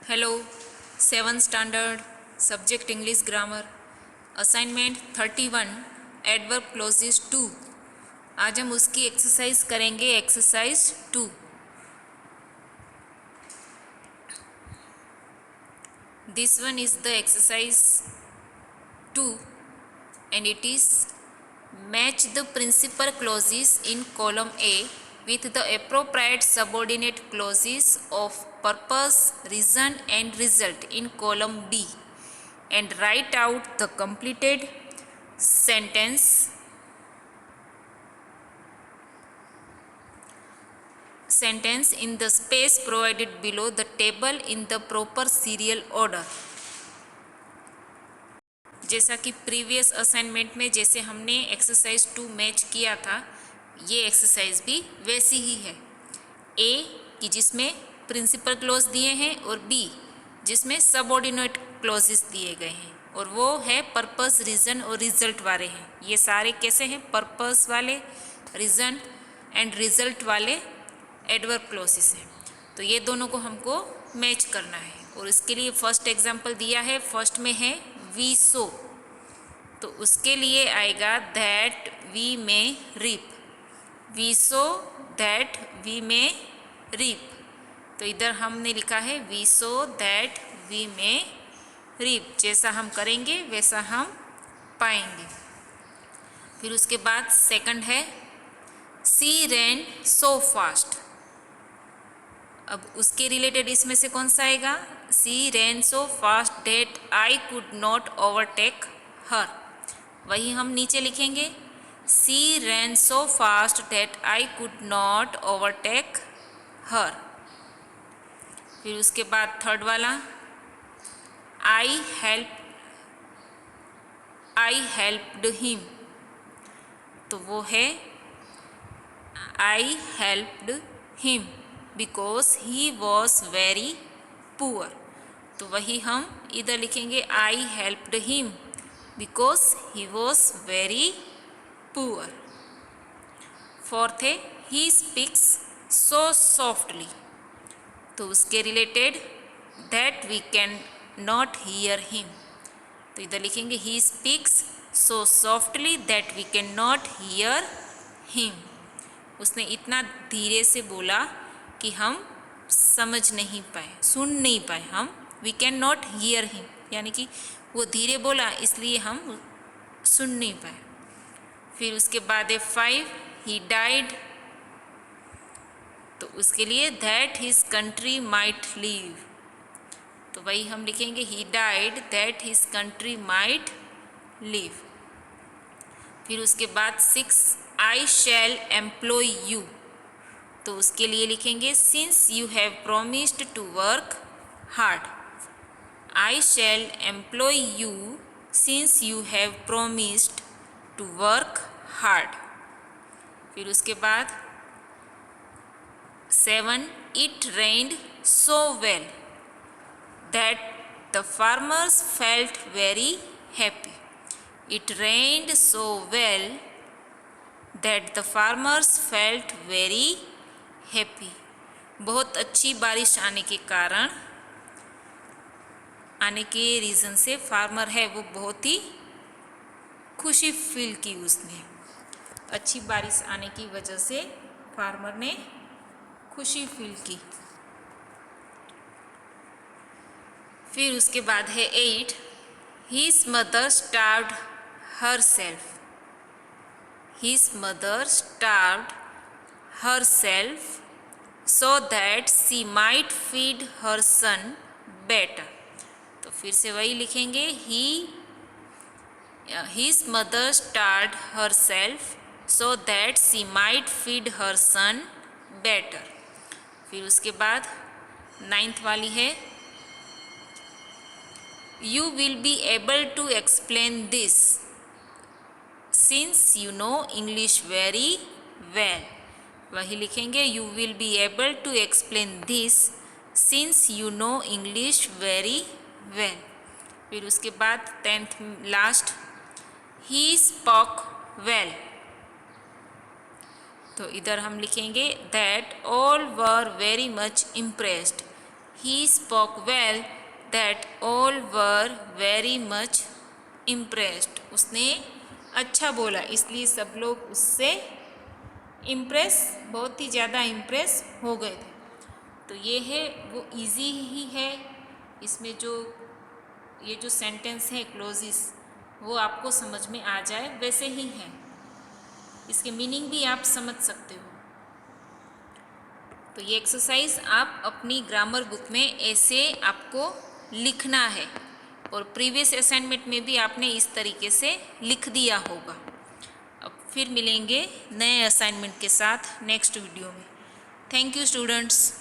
Hello, 7th standard subject English grammar assignment 31 adverb clauses 2। आज हम उसकी एक्सरसाइज करेंगे। Exercise 2। This one is the exercise 2 and it is match the principal clauses in column A with the appropriate subordinate clauses of purpose, reason and result in column B and write out the completed sentence in the space provided below the table in the proper serial order। जैसा कि previous assignment में जैसे हमने exercise 2 match किया था, ये exercise भी वैसी ही है। ए कि जिसमें प्रिंसिपल क्लॉज दिए हैं और बी जिसमें सबऑर्डिनेट क्लॉजेस दिए गए हैं, और वो है पर्पस, रीज़न और रिजल्ट वाले हैं। ये सारे कैसे हैं? पर्पस वाले, रीज़न एंड रिजल्ट वाले एडवर्ब क्लॉजेस हैं। तो ये दोनों को हमको मैच करना है, और इसके लिए फर्स्ट एग्जांपल दिया है। फर्स्ट में है वी सो, तो उसके लिए आएगा that we may reap. We sow that we may reap, तो इधर हमने लिखा है we sow that we may reap. जैसा हम करेंगे वैसा हम पाएंगे। फिर उसके बाद सेकंड है सी रैन सो फास्ट। अब उसके रिलेटेड इसमें से कौन सा आएगा? She ran so fast that I could not overtake her. वही हम नीचे लिखेंगे she ran so fast that I could not overtake her. फिर उसके बाद थर्ड वाला आई हेल्प्ड हिम, तो वो है I helped him because he was very poor. तो वही हम इधर लिखेंगे I helped him because he was very poor. Fourth है ही स्पीक्स सो सॉफ्टली, तो उसके related that we can not hear him, तो इधर लिखेंगे he speaks so softly that we can not hear him. उसने इतना धीरे से बोला कि हम समझ नहीं पाए, सुन नहीं पाए हम। We can not hear him यानी कि वो धीरे बोला इसलिए हम सुन नहीं पाए। फिर उसके बाद है 5 ही डाइड, तो उसके लिए that his country might leave, तो वही हम लिखेंगे he died that his country might leave. फिर उसके बाद 6 आई शैल एम्प्लॉय यू, तो उसके लिए लिखेंगे since you have promised to work hard. I shall employ you since you have promised to work hard. फिर उसके बाद 7 it rained so well that the farmers felt very happy. It rained so well that the farmers felt very happy. बहुत अच्छी बारिश आने के कारण, आने के रीज़न से फार्मर है वो बहुत ही खुशी फील की। उसने अच्छी बारिश आने की वजह से फार्मर ने खुशी फील की। फिर उसके बाद है 8 his mother starved her self. His mother starved her self so that she might feed her son better, तो फिर से वही लिखेंगे his mother starved herself so that she might feed her son better। फिर उसके बाद 9th वाली है you will be able to explain this since you know English very well। वही लिखेंगे you will be able to explain this since you know English very well. फिर उसके बाद 10th last he spoke well, तो इधर हम लिखेंगे that all were very much impressed. He spoke well that all were very much impressed. उसने अच्छा बोला इसलिए सब लोग उससे इम्प्रेस, बहुत ही ज़्यादा इम्प्रेस हो गए थे। तो ये है वो इजी ही है। इसमें जो ये जो सेंटेंस है क्लोजिस वो आपको समझ में आ जाए वैसे ही है, इसके मीनिंग भी आप समझ सकते हो। तो ये एक्सरसाइज आप अपनी ग्रामर बुक में ऐसे आपको लिखना है और प्रीवियस असाइनमेंट में भी आपने इस तरीके से लिख दिया होगा। अब फिर मिलेंगे नए असाइनमेंट के साथ नेक्स्ट वीडियो में। Thank you students.